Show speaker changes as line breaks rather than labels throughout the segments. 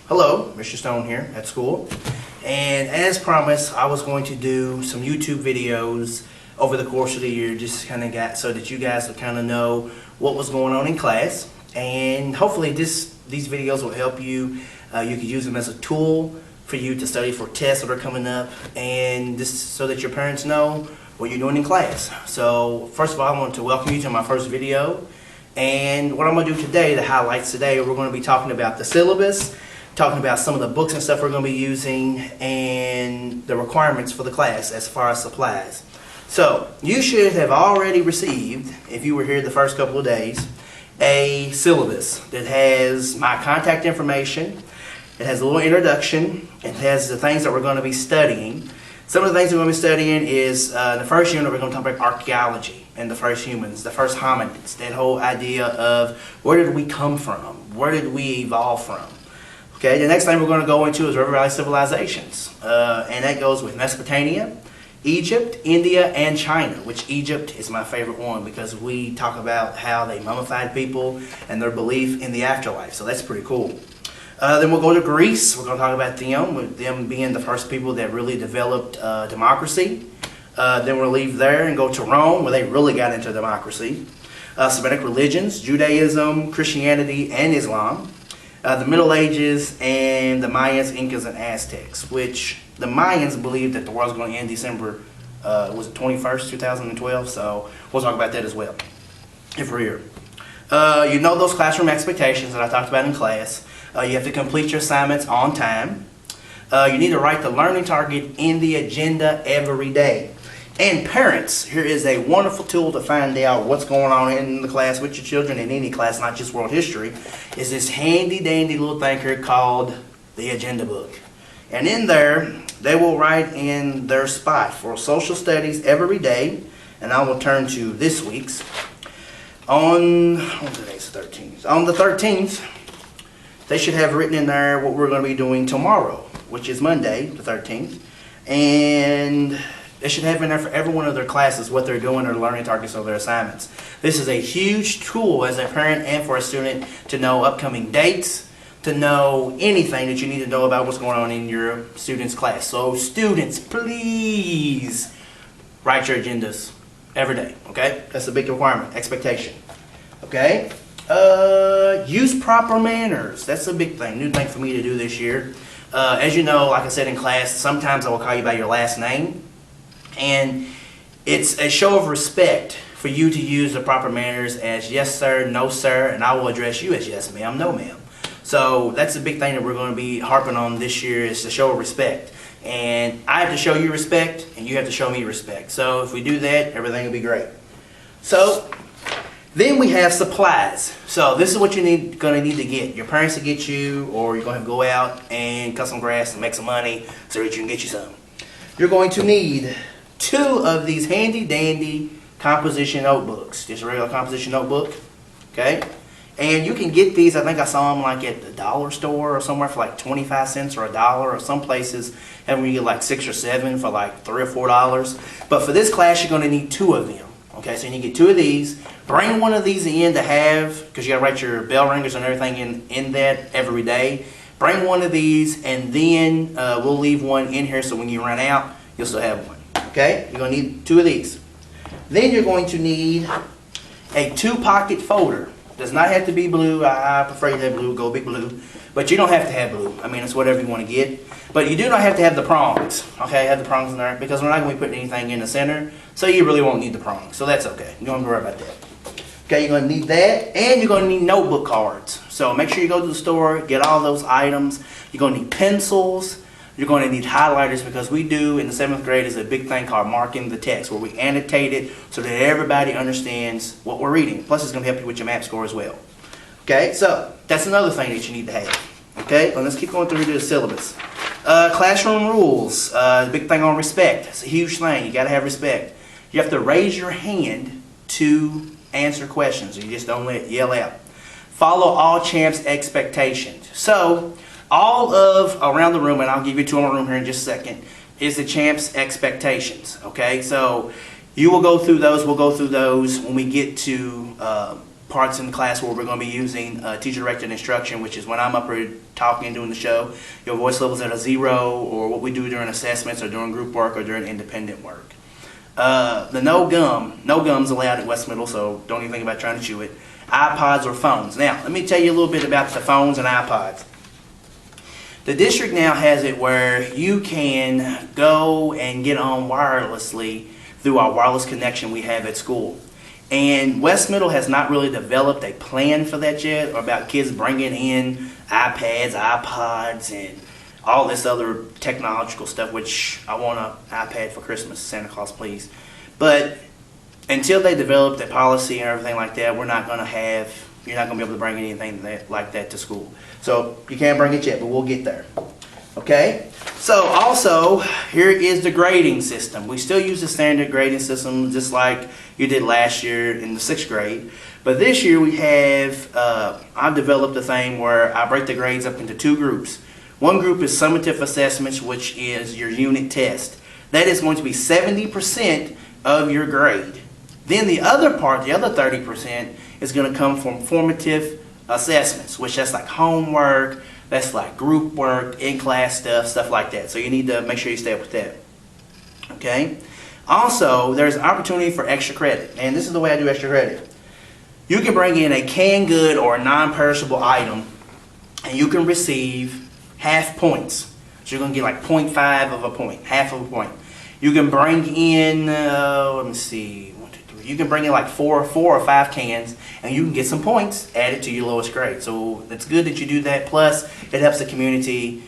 Hello, Mr. Stone here at school. And as promised, I was going to do some YouTube videos over the course of the year, just kind of got so that you guys would kind of know what was going on in class. And hopefully these videos will help you. You could use them as a tool for you to study for tests that are coming up, and just so that your parents know what you're doing in class. So first of all, I want to welcome you to my first video. And what I'm going to do today, the highlights today, we're going to be talking about the syllabus, talking about some of the books and stuff we're going to be using, and the requirements for the class as far as supplies. So you should have already received, if you were here the first couple of days, a syllabus that has my contact information. It has a little introduction. It has the things that we're going to be studying. Some of the things we're going to be studying is the first unit we're going to talk about archaeology and the first humans, the first hominids, that whole idea of where did we come from, where did we evolve from. Okay, the next thing we're going to go into is River Valley civilizations, and that goes with Mesopotamia, Egypt, India, and China, which Egypt is my favorite one because we talk about how they mummified people and their belief in the afterlife, so that's pretty cool. Then we'll go to Greece. We're going to talk about them, with them being the first people that really developed democracy. Then we'll leave there and go to Rome, where they really got into democracy. Semitic religions, Judaism, Christianity, and Islam. The Middle Ages, and the Mayans, Incas, and Aztecs, which the Mayans believed that the world's going to end December, was it 21st, 2012? So we'll talk about that as well, if we're here. You know those classroom expectations that I talked about in class. You have to complete your assignments on time. You need to write the learning target in the agenda every day. And parents, here is a wonderful tool to find out what's going on in the class with your children, in any class, not just world history, is this handy dandy little thing here called the agenda book. And in there, they will write in their spot for social studies every day, and I will turn to this week's. On today's 13th. On the 13th, they should have written in there what we're going to be doing tomorrow, which is Monday, the 13th. And they should have in there for every one of their classes what they're doing, their learning targets, or their assignments. This is a huge tool as a parent and for a student to know upcoming dates, to know anything that you need to know about what's going on in your student's class. So students, please write your agendas every day, okay? That's a big requirement, expectation, okay? Use proper manners. That's a big thing, new thing for me to do this year. As you know, like I said in class, sometimes I will call you by your last name. And it's a show of respect for you to use the proper manners as yes sir, no sir, and I will address you as yes ma'am, no ma'am. So that's a big thing that we're going to be harping on this year, is the show of respect. And I have to show you respect, and you have to show me respect. So if we do that, everything will be great. So then we have supplies. So this is what you're going to need to get. Your parents to get you, or you're going to go out and cut some grass and make some money so that you can get you some. You're going to need 2 of these handy dandy composition notebooks. Just a regular composition notebook, okay? And you can get these, I think I saw them like at the dollar store or somewhere for like 25 cents or $1, or some places and we get like 6 or 7 for like $3 or $4. But for this class, you're going to need 2 of them, okay? So you get 2 of these. Bring one of these in to have, because you got to write your bell ringers and everything in that every day. Bring one of these, and then we'll leave one in here so when you run out, you'll still have one. Okay? You're going to need 2 of these. Then you're going to need a 2-pocket folder. Does not have to be blue. I prefer you to have blue. Go big blue. But you don't have to have blue. I mean, it's whatever you want to get. But you do not have to have the prongs. Okay? Have the prongs in there, because we're not going to be putting anything in the center. So you really won't need the prongs. So that's okay. You don't have to worry about that. Okay, you're going to need that, and you're going to need notebook cards. So make sure you go to the store, get all those items. You're going to need pencils. You're going to need highlighters, because we do in the 7th grade is a big thing called marking the text, where we annotate it so that everybody understands what we're reading. Plus, it's going to help you with your MAP score as well. Okay, so that's another thing that you need to have. Okay, well, let's keep going through the syllabus. Classroom rules, the big thing on respect. It's a huge thing. You got to have respect. You have to raise your hand to answer questions. You just don't yell out. Follow all champs' expectations. So all of around the room, and I'll give you 2 in the room here in just a second, is the champs' expectations. Okay, so you will go through those. We'll go through those when we get to parts in the class where we're going to be using teacher-directed instruction, which is when I'm up here talking and doing the show, your voice level's at a 0, or what we do during assessments or during group work or during independent work. The no gum's allowed at West Middle, so don't even think about trying to chew it. iPods or phones. Now, let me tell you a little bit about the phones and iPods. The district now has it where you can go and get on wirelessly through our wireless connection we have at school. And West Middle has not really developed a plan for that yet, or about kids bringing in iPads, iPods, and all this other technological stuff, which I want an iPad for Christmas, Santa Claus, please. But until they develop the policy and everything like that, you're not going to be able to bring anything like that to school. So you can't bring it yet, but we'll get there. Okay? So also, here is the grading system. We still use the standard grading system just like you did last year in the 6th grade. But this year we have, I've developed a thing where I break the grades up into 2 groups. One group is summative assessments, which is your unit test. That is going to be 70% of your grade. Then the other part, the other 30%, is going to come from formative assessments, which that's like homework, that's like group work, in-class stuff like that. So you need to make sure you stay up with that. Okay? Also, there's an opportunity for extra credit. And this is the way I do extra credit. You can bring in a canned good or a non-perishable item, and you can receive half points. So you're going to get like 0.5 of a point, half of a point. You can bring in, let me see, 1, 2, 3. You can bring in like 4 or 5 cans, and you can get some points added to your lowest grade. So it's good that you do that. Plus, it helps the community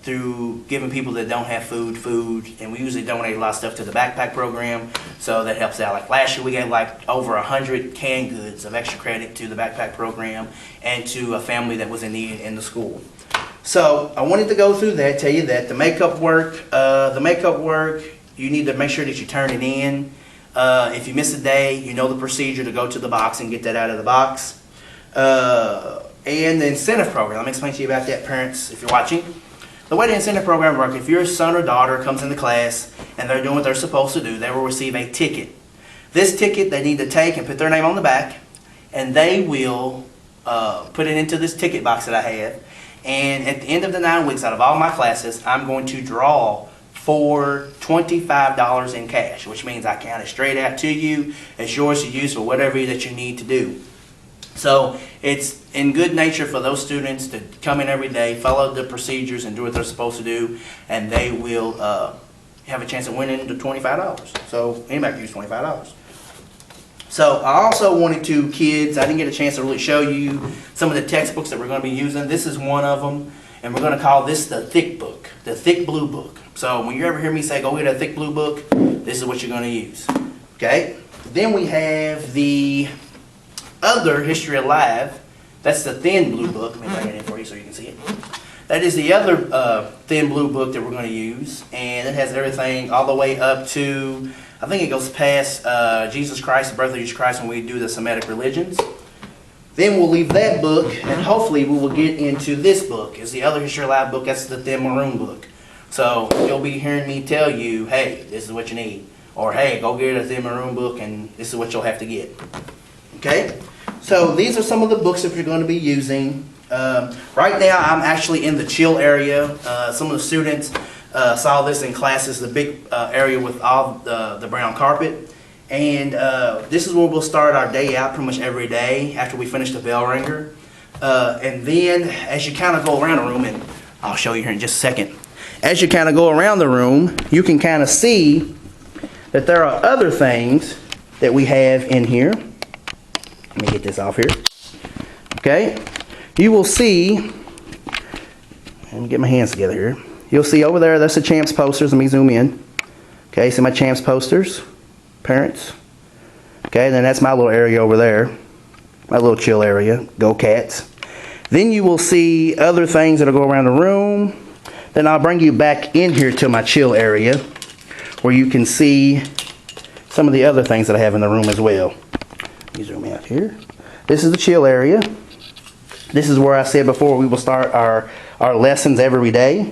through giving people that don't have food. And we usually donate a lot of stuff to the backpack program, so that helps out. Like last year, we gave like over 100 canned goods of extra credit to the backpack program and to a family that was in need in the school. So I wanted to go through that, tell you that the makeup work, you need to make sure that you turn it in. If you miss a day, you know the procedure to go to the box and get that out of the box. And the incentive program, let me explain to you about that, parents, if you're watching. The way the incentive program works, if your son or daughter comes into class and they're doing what they're supposed to do, they will receive a ticket. This ticket they need to take and put their name on the back, and they will put it into this ticket box that I have. And at the end of the 9 weeks, out of all my classes, I'm going to draw for $25 in cash, which means I count it straight out to you. It's yours to use for whatever that you need to do. So it's in good nature for those students to come in every day, follow the procedures, and do what they're supposed to do, and they will have a chance of winning the $25. So anybody can use $25. So I also wanted to, kids, I didn't get a chance to really show you some of the textbooks that we're going to be using. This is one of them, and we're going to call this the thick book, the thick blue book. So when you ever hear me say, go get a thick blue book, this is what you're going to use. Okay? Then we have the other History Alive. That's the thin blue book. Let me bring it in for you so you can see it. That is the other thin blue book that we're going to use, and it has everything all the way up to, I think it goes past Jesus Christ, the birth of Jesus Christ, when we do the Semitic religions. Then we'll leave that book, and hopefully we will get into this book. It's the other History Alive book. That's the thin maroon book. So you'll be hearing me tell you, hey, this is what you need. Or, hey, go get a thin maroon book, and this is what you'll have to get. Okay? So these are some of the books that we're going to be using. Right now, I'm actually in the chill area. Some of the students saw this in classes, the big area with all the brown carpet. And this is where we'll start our day out pretty much every day after we finish the bell ringer. And then as you kind of go around the room, and I'll show you here in just a second. As you kind of go around the room, you can kind of see that there are other things that we have in here. Let me get this off here. Okay. You will see, let me get my hands together here. You'll see over there, that's the Champs posters. Let me zoom in. Okay, see my Champs posters, parents. Okay, then that's my little area over there, my little chill area. Go Cats. Then you will see other things that'll go around the room. Then I'll bring you back in here to my chill area, where you can see some of the other things that I have in the room as well. Let me zoom out here. This is the chill area. This is where I said before we will start our lessons every day.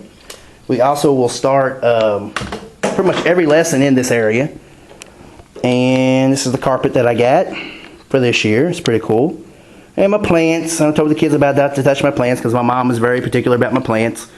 We also will start pretty much every lesson in this area. And this is the carpet that I got for this year. It's pretty cool. And my plants, I told the kids about that to touch my plants because my mom is very particular about my plants.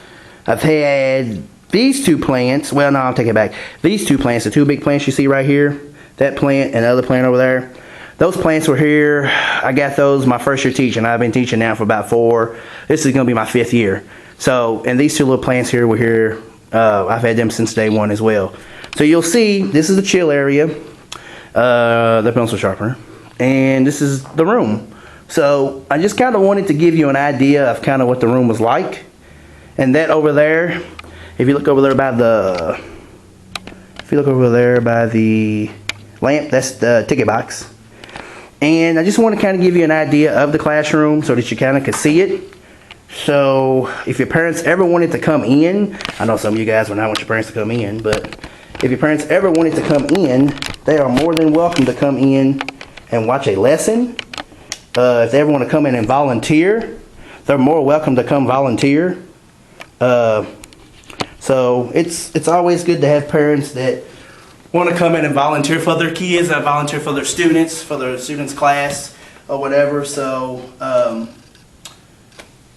I've had these two plants. Well, no, I'll take it back. These two plants, the two big plants you see right here, that plant and the other plant over there. Those plants were here. I got those my first year teaching. I've been teaching now for about 4. This is going to be my 5th year. So, and these two little plants here were here. I've had them since day 1 as well. So you'll see, this is the chill area, the pencil sharpener, and this is the room. So I just kind of wanted to give you an idea of kind of what the room was like. And that over there, if you look over there by the, lamp, that's the ticket box. And I just want to kind of give you an idea of the classroom so that you kind of could see it. So if your parents ever wanted to come in, I know some of you guys would not want your parents to come in, but if your parents ever wanted to come in, they are more than welcome to come in and watch a lesson. If they ever want to come in and volunteer, they're more welcome to come volunteer. So it's always good to have parents that want to come in and volunteer for their kids, and volunteer for their students, class, or whatever. So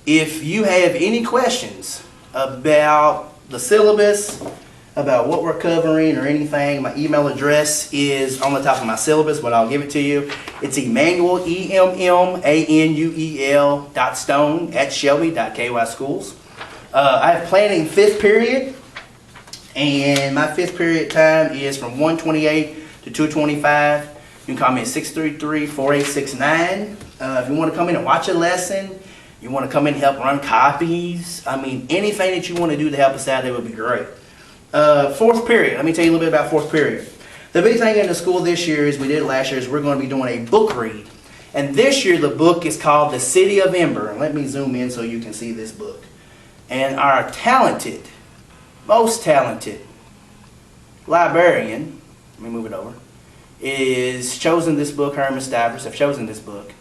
if you have any questions about the syllabus, about what we're covering or anything, my email address is on the top of my syllabus, but I'll give it to you. It's Emmanuel, EMMANUEL.stone@shelby.kyschools. I have planning 5th period, and my 5th period time is from 1:28 to 2:25. You can call me at 633-4869. If you want to come in and watch a lesson, you want to come in and help run copies, I mean, anything that you want to do to help us out, that would be great. 4th period, let me tell you a little bit about 4th period. The big thing in the school this year, is we did last year, is we're going to be doing a book read. And this year the book is called The City of Ember. And let me zoom in so you can see this book. And our talented, most talented librarian, let me move it over, is chosen this book. Her and Ms. Stivers have chosen this book.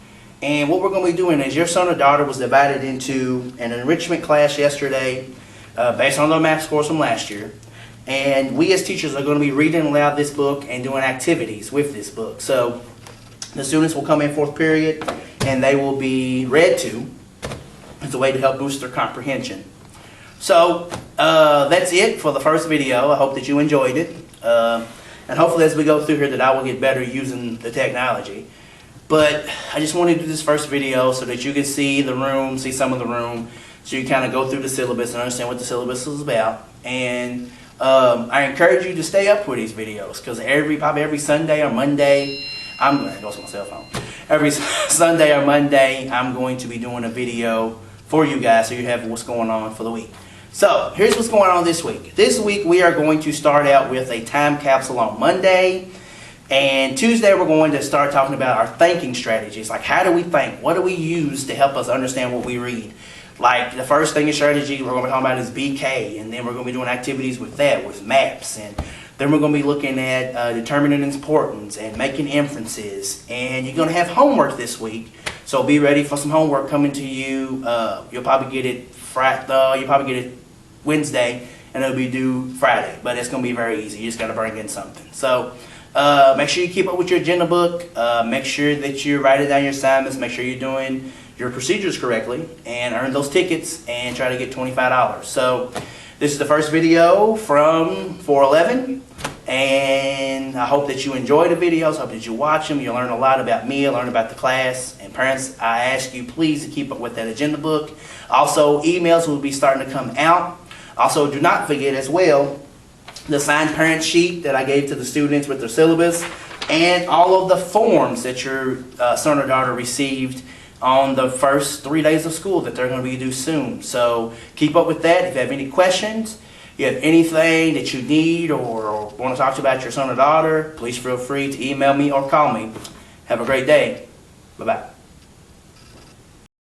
And what we're going to be doing is, your son or daughter was divided into an enrichment class yesterday based on their math scores from last year. And we as teachers are going to be reading aloud this book and doing activities with this book. So the students will come in 4th period and they will be read to as a way to help boost their comprehension. So that's it for the first video. I hope that you enjoyed it. And hopefully as we go through here that I will get better using the technology. But I just wanted to do this first video so that you can see the room, see some of the room, so you kind of go through the syllabus and understand what the syllabus is about. And I encourage you to stay up for these videos, because probably every Sunday or Monday, I'm going to go to my cell phone. Every Sunday or Monday, I'm going to be doing a video for you guys so you have what's going on for the week. So here's what's going on this week. This week we are going to start out with a time capsule on Monday. And Tuesday we're going to start talking about our thinking strategies. Like, how do we think? What do we use to help us understand what we read? Like, the first thinking strategy we're going to be talking about is BK. And then we're going to be doing activities with that, with maps. And then we're going to be looking at determining importance and making inferences. And you're going to have homework this week. So be ready for some homework coming to you. You'll probably get it Wednesday, and it'll be due Friday. But it's going to be very easy. You just got to bring in something. So make sure you keep up with your agenda book. Make sure that you're writing down your assignments. Make sure you're doing your procedures correctly and earn those tickets and try to get $25. So this is the first video from 411, and I hope that you enjoy the videos. I hope that you watch them. You'll learn a lot about me, learn about the class. And parents, I ask you please to keep up with that agenda book. Also, emails will be starting to come out. Also, do not forget as well the signed parent sheet that I gave to the students with their syllabus, and all of the forms that your son or daughter received on the first 3 days of school that they're going to be due soon. So keep up with that. If you have any questions, you have anything that you need or want to talk to about your son or daughter, please feel free to email me or call me. Have a great day. Bye-bye.